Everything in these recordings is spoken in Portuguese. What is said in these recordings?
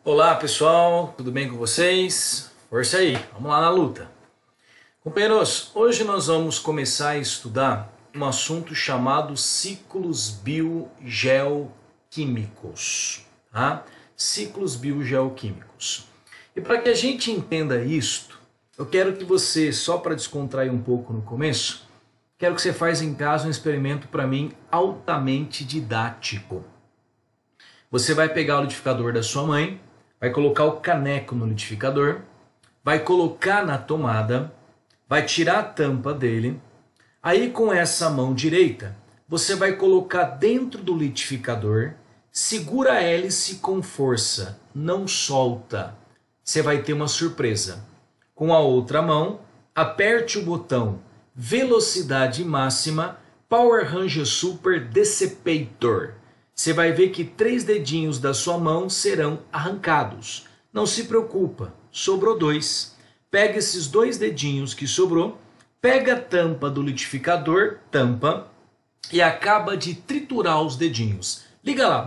Olá pessoal, tudo bem com vocês? Força aí, vamos lá na luta. Companheiros, hoje nós vamos começar a estudar um assunto chamado ciclos biogeoquímicos, tá? Ciclos biogeoquímicos. E para que a gente entenda isto, eu quero que você, só para descontrair um pouco no começo, quero que você faça em casa um experimento para mim altamente didático. Você vai pegar o liquidificador da sua mãe, vai colocar o caneco no liquidificador, vai colocar na tomada, vai tirar a tampa dele, aí com essa mão direita, você vai colocar dentro do liquidificador, segura a hélice com força, não solta. Você vai ter uma surpresa. Com a outra mão, aperte o botão velocidade máxima, Power Ranger Super Dissipator. Você vai ver que 3 dedinhos da sua mão serão arrancados. Não se preocupa, sobrou 2. Pega esses 2 dedinhos que sobrou, pega a tampa do liquidificador, tampa, e acaba de triturar os dedinhos. Liga lá,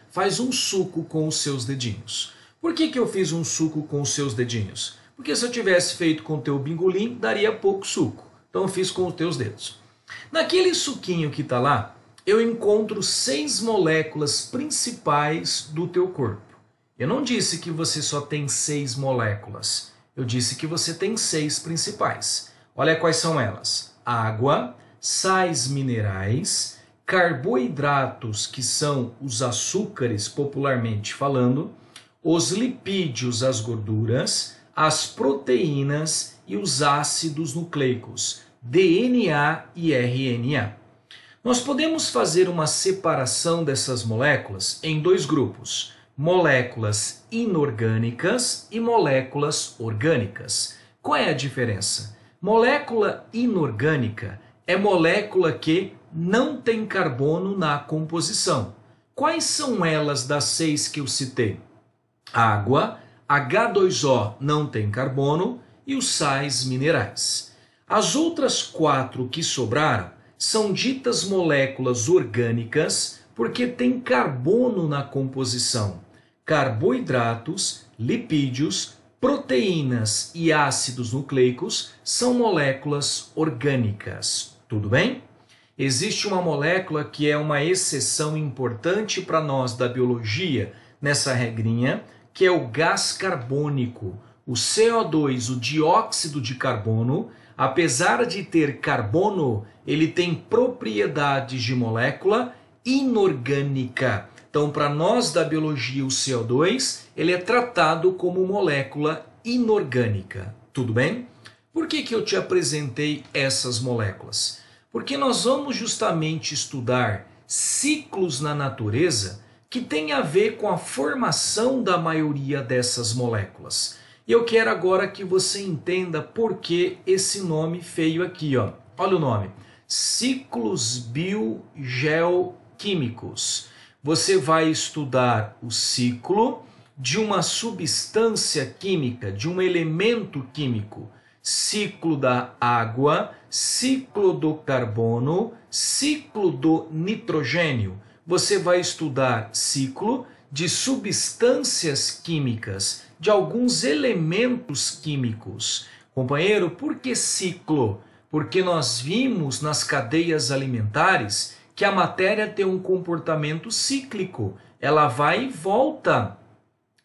faz um suco com os seus dedinhos. Por que eu fiz um suco com os seus dedinhos? Porque se eu tivesse feito com o teu bingolim, daria pouco suco. Então eu fiz com os teus dedos. Naquele suquinho que está lá, eu encontro 6 moléculas principais do teu corpo. Eu não disse que você só tem 6 moléculas. Eu disse que você tem 6 principais. Olha quais são elas. Água, sais minerais, carboidratos, que são os açúcares popularmente falando, os lipídios, as gorduras, as proteínas e os ácidos nucleicos, DNA e RNA. Nós podemos fazer uma separação dessas moléculas em 2 grupos, moléculas inorgânicas e moléculas orgânicas. Qual é a diferença? Molécula inorgânica é molécula que não tem carbono na composição. Quais são elas das 6 que eu citei? Água, H2O não tem carbono e os sais minerais. As outras 4 que sobraram são ditas moléculas orgânicas porque tem carbono na composição. Carboidratos, lipídios, proteínas e ácidos nucleicos são moléculas orgânicas. Tudo bem? Existe uma molécula que é uma exceção importante para nós da biologia nessa regrinha, que é o gás carbônico. O CO2, o dióxido de carbono, apesar de ter carbono, ele tem propriedades de molécula inorgânica. Então, para nós da biologia, o CO2, ele é tratado como molécula inorgânica. Tudo bem? Por que eu te apresentei essas moléculas? Porque nós vamos justamente estudar ciclos na natureza que tem a ver com a formação da maioria dessas moléculas. E eu quero agora que você entenda por que esse nome feio aqui, ó. Olha o nome. Ciclos biogeoquímicos. Você vai estudar o ciclo de uma substância química, de um elemento químico. Ciclo da água, ciclo do carbono, ciclo do nitrogênio. Você vai estudar ciclo de substâncias químicas, de alguns elementos químicos. Companheiro, por que ciclo? Porque nós vimos nas cadeias alimentares que a matéria tem um comportamento cíclico. Ela vai e volta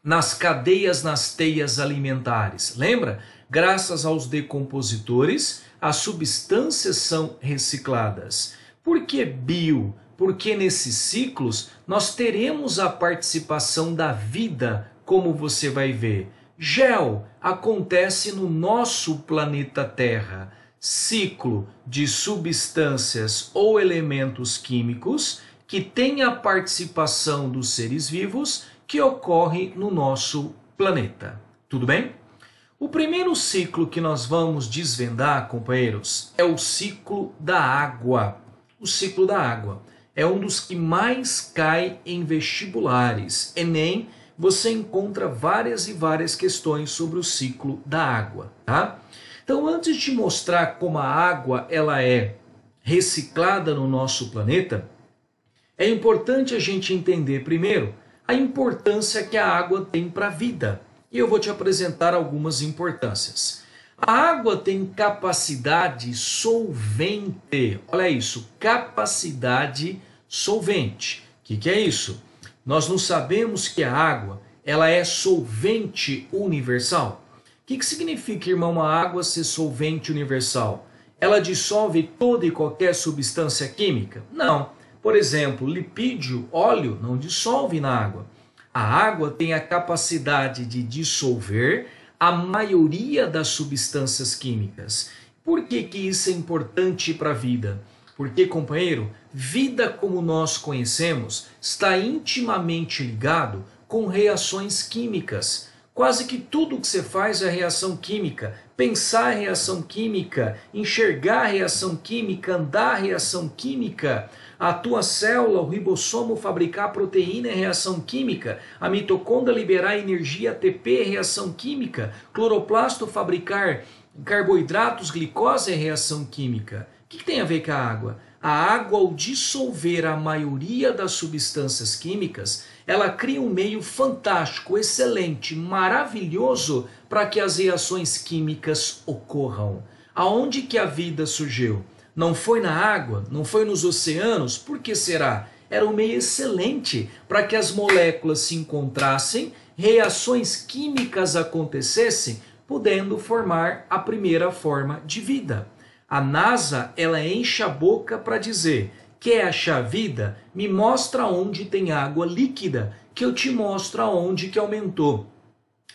nas cadeias, nas teias alimentares. Lembra? Graças aos decompositores, as substâncias são recicladas. Por que bio? Porque nesses ciclos nós teremos a participação da vida, como você vai ver. Gel acontece no nosso planeta Terra. Ciclo de substâncias ou elementos químicos que tem a participação dos seres vivos que ocorre no nosso planeta. Tudo bem? O primeiro ciclo que nós vamos desvendar, companheiros, é o ciclo da água. O ciclo da água é um dos que mais cai em vestibulares. Enem, você encontra várias e várias questões sobre o ciclo da água, tá? Então, antes de mostrar como a água ela é reciclada no nosso planeta, é importante a gente entender primeiro a a importância que a água tem para a vida. E eu vou te apresentar algumas importâncias. A água tem capacidade solvente. Olha isso, capacidade solvente. O que é isso? Nós não sabemos que a água ela é solvente universal. O que significa, irmão, a água ser solvente universal? Ela dissolve toda e qualquer substância química? Não. Por exemplo, lipídio, óleo, não dissolve na água. A água tem a capacidade de dissolver a maioria das substâncias químicas. Por que isso é importante para a vida? Porque, companheiro, vida como nós conhecemos está intimamente ligado com reações químicas. Quase que tudo que você faz é reação química. Pensar é reação química, enxergar é reação química, andar é reação química. A tua célula, o ribossomo fabricar proteína é reação química. A mitocôndria liberar energia ATP é reação química. Cloroplasto fabricar carboidratos, glicose é reação química. O que tem a ver com a água? A água, ao dissolver a maioria das substâncias químicas, ela cria um meio fantástico, excelente, maravilhoso para que as reações químicas ocorram. Aonde que a vida surgiu? Não foi na água? Não foi nos oceanos? Por que será? Era um meio excelente para que as moléculas se encontrassem, reações químicas acontecessem, podendo formar a primeira forma de vida. A NASA, ela enche a boca para dizer: quer achar vida? Me mostra onde tem água líquida, que eu te mostro aonde que aumentou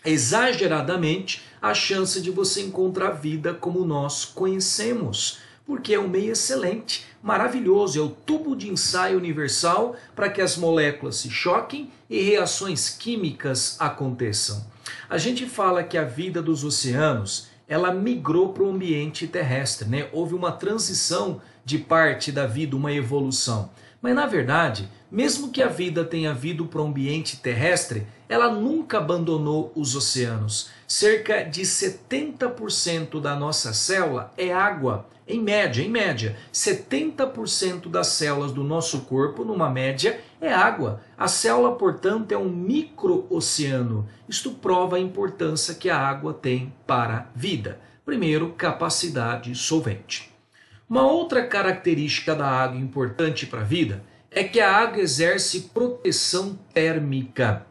exageradamente a chance de você encontrar vida como nós conhecemos. Porque é um meio excelente, maravilhoso, é o tubo de ensaio universal para que as moléculas se choquem e reações químicas aconteçam. A gente fala que a vida dos oceanos ela migrou para o ambiente terrestre, né? Houve uma transição de parte da vida, uma evolução. Mas na verdade, mesmo que a vida tenha vindo para o ambiente terrestre, ela nunca abandonou os oceanos. Cerca de 70% da nossa célula é água. Em média, 70% das células do nosso corpo, numa média, é água. A célula, portanto, é um micro-oceano. Isto prova a importância que a água tem para a vida. Primeiro, capacidade solvente. Uma outra característica da água importante para a vida é que a água exerce proteção térmica.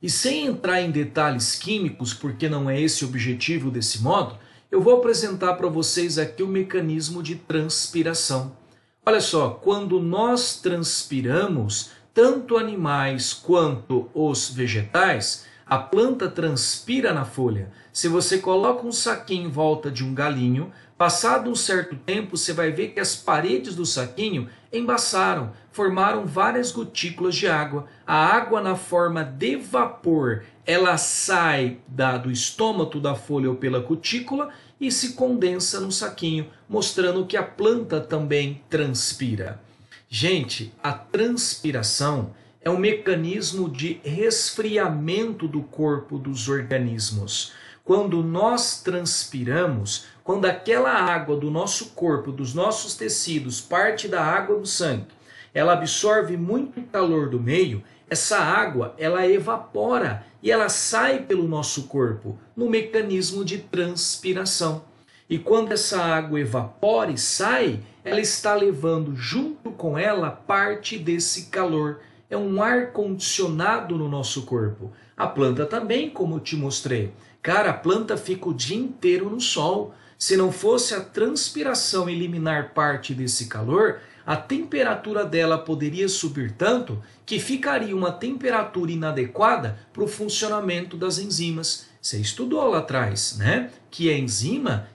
E sem entrar em detalhes químicos, porque não é esse o objetivo desse módulo, eu vou apresentar para vocês aqui o mecanismo de transpiração. Olha só, quando nós transpiramos, tanto animais quanto os vegetais, a planta transpira na folha. Se você coloca um saquinho em volta de um galinho, passado um certo tempo, você vai ver que as paredes do saquinho embaçaram, formaram várias gotículas de água. A água na forma de vapor, ela sai do estômago da folha ou pela cutícula e se condensa no saquinho, mostrando que a planta também transpira. Gente, a transpiração é um mecanismo de resfriamento do corpo dos organismos. Quando nós transpiramos, quando aquela água do nosso corpo, dos nossos tecidos, parte da água do sangue, ela absorve muito calor do meio, essa água ela evapora e ela sai pelo nosso corpo no mecanismo de transpiração. E quando essa água evapora e sai, ela está levando junto com ela parte desse calor. É um ar condicionado no nosso corpo. A planta também, como eu te mostrei. Cara, a planta fica o dia inteiro no sol. Se não fosse a transpiração eliminar parte desse calor, a temperatura dela poderia subir tanto que ficaria uma temperatura inadequada para o funcionamento das enzimas. Você estudou lá atrás, né? Que a enzima,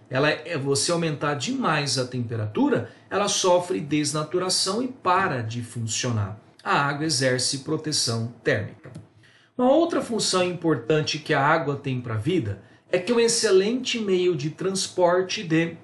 você aumentar demais a temperatura, ela sofre desnaturação e para de funcionar. A água exerce proteção térmica. Uma outra função importante que a água tem para a vida é que é um excelente meio de transporte de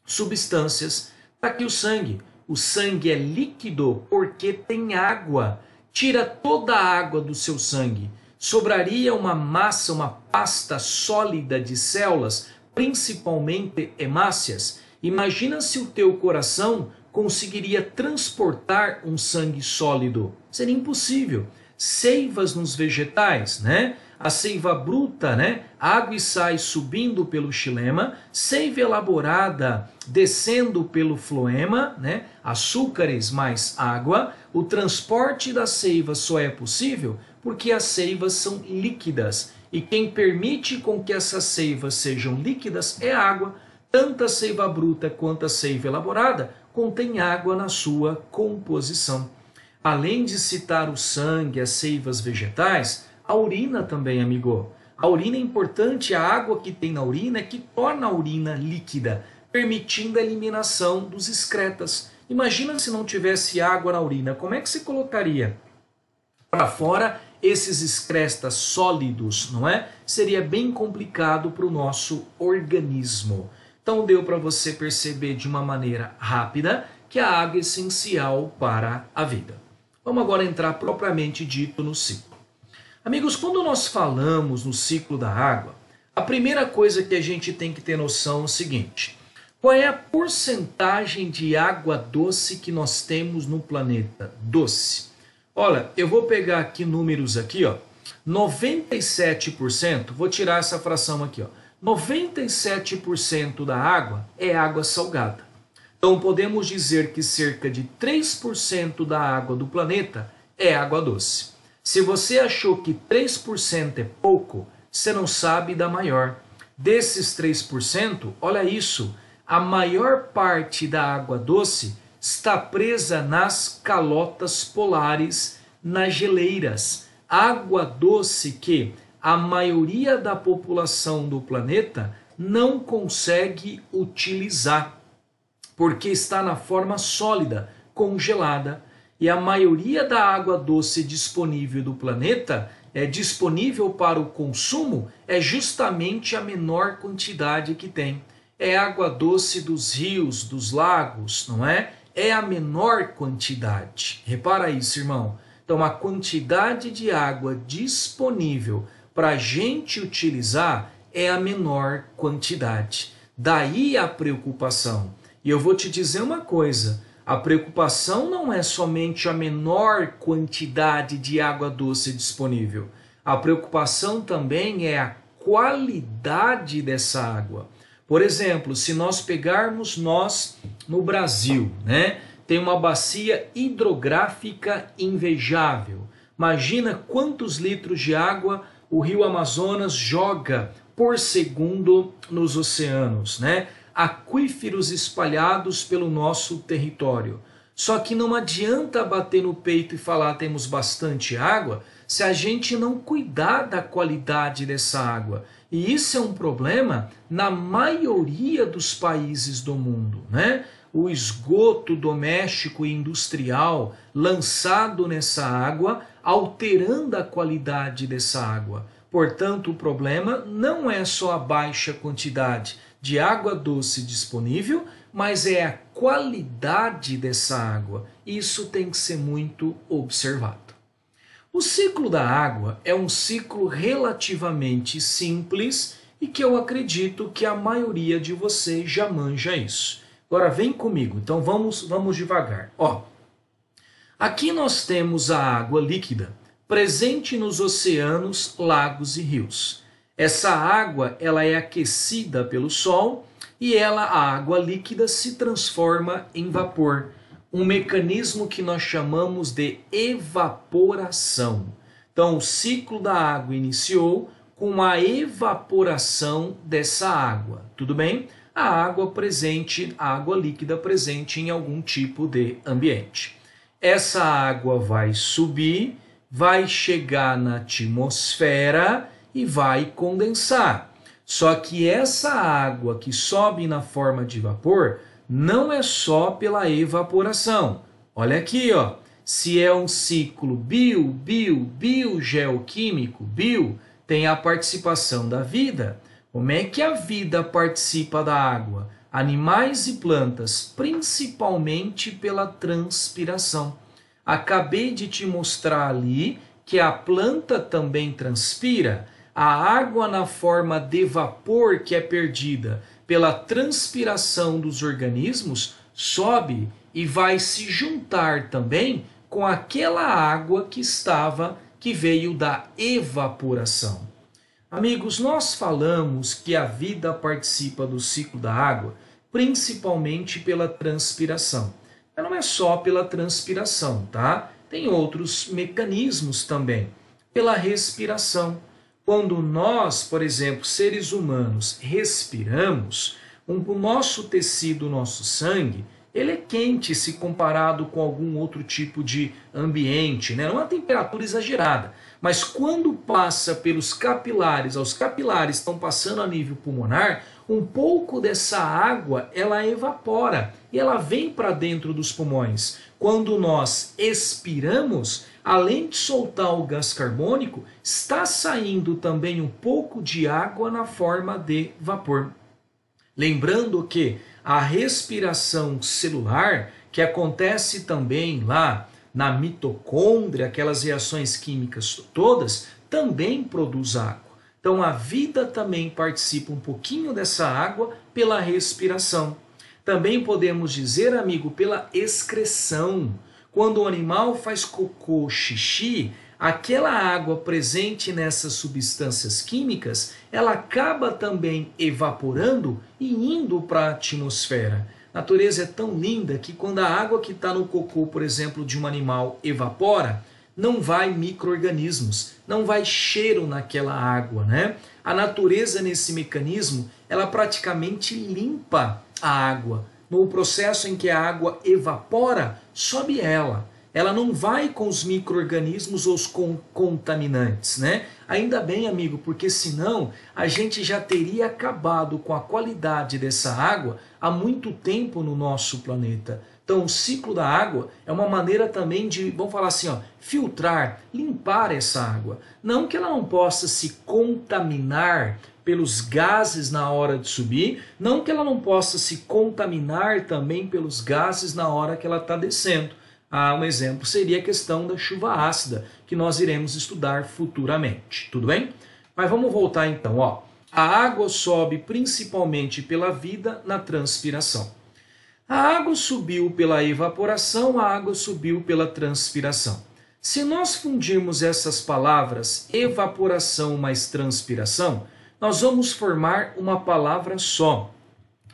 substâncias. Está aqui o sangue. O sangue é líquido porque tem água. Tira toda a água do seu sangue. Sobraria uma massa, uma pasta sólida de células, principalmente hemácias. Imagina se o teu coração conseguiria transportar um sangue sólido. Seria impossível. seivas nos vegetais, né? A seiva bruta, né? Água e sais subindo pelo xilema, seiva elaborada descendo pelo floema, né? Açúcares mais água. O transporte da seiva só é possível porque as seivas são líquidas. E quem permite com que essas seivas sejam líquidas é a água. Tanto a seiva bruta quanto a seiva elaborada contém água na sua composição. Além de citar o sangue, as seivas vegetais, a urina também, amigo. A urina é importante, a água que tem na urina é que torna a urina líquida, permitindo a eliminação dos excretas. Imagina se não tivesse água na urina, como é que se colocaria para fora esses excretas sólidos, não é? Seria bem complicado para o nosso organismo. Então deu para você perceber de uma maneira rápida que a água é essencial para a vida. Vamos agora entrar propriamente dito no ciclo. Amigos, quando nós falamos no ciclo da água, a primeira coisa que a gente tem que ter noção é o seguinte: qual é a porcentagem de água doce que nós temos no planeta? Doce. Olha, eu vou pegar aqui números aqui, ó. 97%, vou tirar essa fração aqui, ó. 97% da água é água salgada. Então podemos dizer que cerca de 3% da água do planeta é água doce. Se você achou que 3% é pouco, você não sabe da maior. Desses 3%, olha isso, a maior parte da água doce está presa nas calotas polares, nas geleiras. Água doce que a maioria da população do planeta não consegue utilizar, porque está na forma sólida, congelada. E a maioria da água doce disponível do planeta, disponível para o consumo, é justamente a menor quantidade que tem. É água doce dos rios, dos lagos, não é? É a menor quantidade. Repara isso, irmão. Então, a quantidade de água disponível para a gente utilizar é a menor quantidade. Daí a preocupação. E eu vou te dizer uma coisa: a preocupação não é somente a menor quantidade de água doce disponível. A preocupação também é a qualidade dessa água. Por exemplo, se nós pegarmos no Brasil, né, tem uma bacia hidrográfica invejável. Imagina quantos litros de água o rio Amazonas joga por segundo nos oceanos, né? Aquíferos espalhados pelo nosso território. Só que não adianta bater no peito e falar temos bastante água se a gente não cuidar da qualidade dessa água. E isso é um problema na maioria dos países do mundo, né? O esgoto doméstico e industrial lançado nessa água, alterando a qualidade dessa água. Portanto, o problema não é só a baixa quantidade de água doce disponível, mas é a qualidade dessa água. Isso tem que ser muito observado. O ciclo da água é um ciclo relativamente simples e que eu acredito que a maioria de vocês já manja isso. Agora vem comigo, então vamos devagar. Ó, aqui nós temos a água líquida presente nos oceanos, lagos e rios. Essa água ela é aquecida pelo sol e a água líquida se transforma em vapor. Um mecanismo que nós chamamos de evaporação. Então, o ciclo da água iniciou com a evaporação dessa água. Tudo bem? A água líquida presente em algum tipo de ambiente. Essa água vai subir, vai chegar na atmosfera e vai condensar. Só que essa água que sobe na forma de vapor não é só pela evaporação. Olha aqui, ó. Se é um ciclo biogeoquímico, bio tem a participação da vida. Como é que a vida participa da água? Animais e plantas, principalmente pela transpiração. Acabei de te mostrar ali que a planta também transpira. A água na forma de vapor que é perdida pela transpiração dos organismos sobe e vai se juntar também com aquela água que estava que veio da evaporação. Amigos, nós falamos que a vida participa do ciclo da água, principalmente pela transpiração. Mas não é só pela transpiração, tá? Tem outros mecanismos também. Pela respiração. Quando nós, por exemplo, seres humanos, respiramos, o nosso tecido, o nosso sangue, ele é quente se comparado com algum outro tipo de ambiente, né? Não é uma temperatura exagerada, mas quando passa pelos capilares, os capilares estão passando a nível pulmonar, um pouco dessa água ela evapora e ela vem para dentro dos pulmões. Quando nós expiramos, além de soltar o gás carbônico, está saindo também um pouco de água na forma de vapor. Lembrando que a respiração celular, que acontece também lá na mitocôndria, aquelas reações químicas todas, também produz água. Então a vida também participa um pouquinho dessa água pela respiração. Também podemos dizer, amigo, pela excreção. Quando o animal faz cocô, xixi, aquela água presente nessas substâncias químicas, ela acaba também evaporando e indo para a atmosfera. A natureza é tão linda que quando a água que está no cocô, por exemplo, de um animal evapora, não vai micro-organismos, não vai cheiro naquela água, né? A natureza nesse mecanismo, ela praticamente limpa a água. No processo em que a água evapora, sobe ela. Ela não vai com os micro-organismos ou os contaminantes, né? Ainda bem, amigo, porque senão a gente já teria acabado com a qualidade dessa água há muito tempo no nosso planeta. Então, o ciclo da água é uma maneira também de, vamos falar assim, ó, filtrar, limpar essa água. Não que ela não possa se contaminar pelos gases na hora de subir, não que ela não possa se contaminar também pelos gases na hora que ela está descendo. Um exemplo seria a questão da chuva ácida, que nós iremos estudar futuramente, tudo bem? Mas vamos voltar então, ó. A água sobe principalmente pela vida na transpiração. A água subiu pela evaporação, a água subiu pela transpiração. Se nós fundirmos essas palavras, evaporação mais transpiração, nós vamos formar uma palavra só,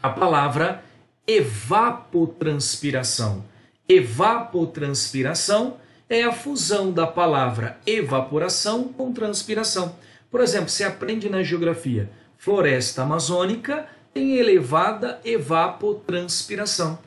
a palavra evapotranspiração. Evapotranspiração é a fusão da palavra evaporação com transpiração. Por exemplo, você aprende na geografia, floresta amazônica tem elevada evapotranspiração. O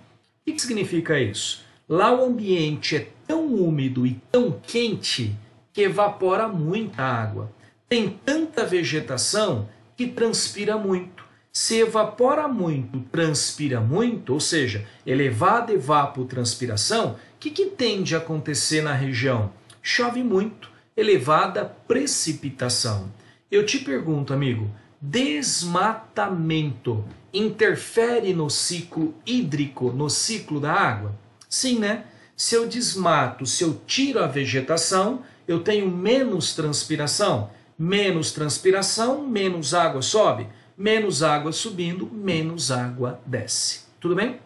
que significa isso? Lá o ambiente é tão úmido e tão quente que evapora muita água. Tem tanta vegetação que transpira muito. Se evapora muito, transpira muito, ou seja, elevada evapotranspiração, o que tende a acontecer na região? Chove muito, elevada precipitação. Eu te pergunto, amigo, desmatamento interfere no ciclo hídrico, no ciclo da água? Sim, né? Se eu desmato, se eu tiro a vegetação, eu tenho menos transpiração. Menos transpiração, menos água sobe. Menos água subindo, menos água desce. Tudo bem?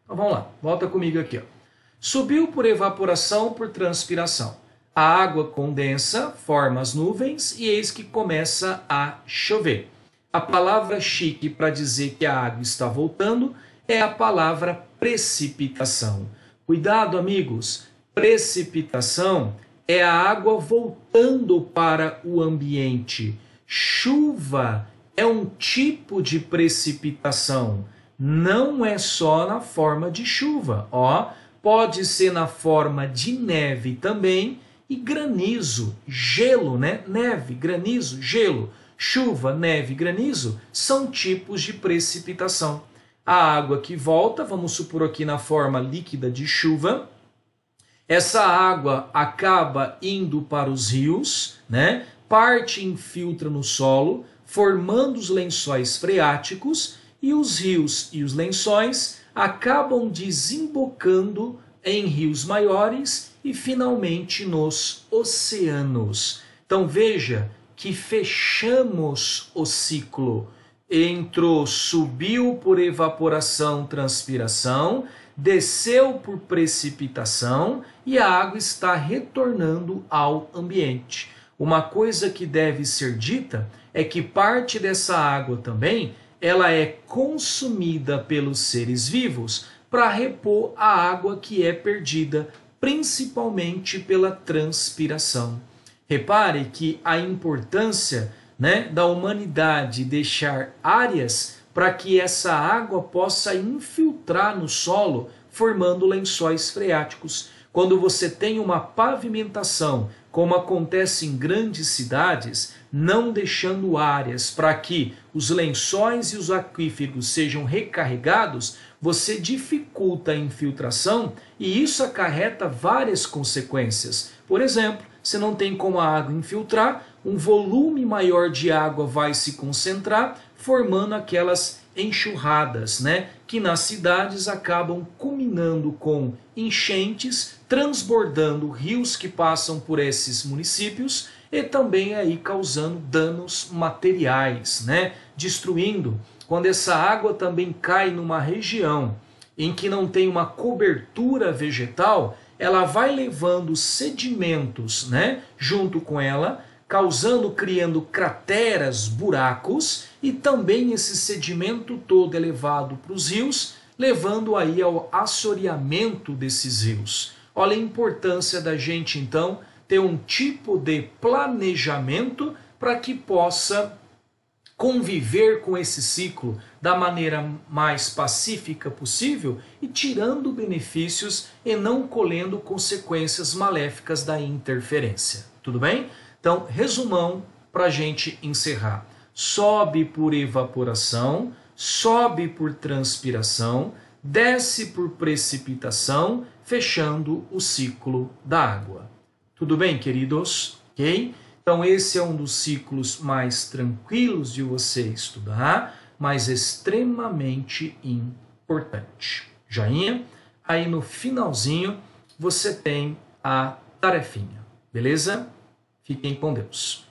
Então vamos lá, volta comigo aqui, ó. Subiu por evaporação, por transpiração. A água condensa, forma as nuvens e eis que começa a chover. A palavra chique para dizer que a água está voltando é a palavra precipitação. Cuidado, amigos, precipitação é a água voltando para o ambiente. Chuva é um tipo de precipitação, não é só na forma de chuva, ó, pode ser na forma de neve também e granizo, gelo, né? Neve, granizo, gelo, chuva, neve, granizo são tipos de precipitação. A água que volta, vamos supor aqui na forma líquida de chuva, essa água acaba indo para os rios, né? Parte infiltra no solo, formando os lençóis freáticos, e os rios e os lençóis acabam desembocando em rios maiores e finalmente nos oceanos. Então veja que fechamos o ciclo. Entrou, subiu por evaporação, transpiração, desceu por precipitação e a água está retornando ao ambiente. Uma coisa que deve ser dita é que parte dessa água também ela é consumida pelos seres vivos para repor a água que é perdida, principalmente pela transpiração. Repare que a importância, da humanidade deixar áreas para que essa água possa infiltrar no solo, formando lençóis freáticos. Quando você tem uma pavimentação, como acontece em grandes cidades, não deixando áreas para que os lençóis e os aquíferos sejam recarregados, você dificulta a infiltração e isso acarreta várias consequências. Por exemplo, você não tem como a água infiltrar, um volume maior de água vai se concentrar, formando aquelas enxurradas, que nas cidades acabam culminando com enchentes, transbordando rios que passam por esses municípios e também aí causando danos materiais, destruindo. Quando essa água também cai numa região em que não tem uma cobertura vegetal, ela vai levando sedimentos, junto com ela, criando crateras, buracos, e também esse sedimento todo é levado para os rios, levando aí ao assoreamento desses rios. Olha a importância da gente, então, ter um tipo de planejamento para que possa conviver com esse ciclo da maneira mais pacífica possível e tirando benefícios e não colhendo consequências maléficas da interferência. Tudo bem? Então, resumão para a gente encerrar. Sobe por evaporação, sobe por transpiração, desce por precipitação, fechando o ciclo da água. Tudo bem, queridos? Ok? Então, esse é um dos ciclos mais tranquilos de você estudar, mas extremamente importante. Joinha? Aí no finalzinho você tem a tarefinha, beleza? Fiquem com Deus.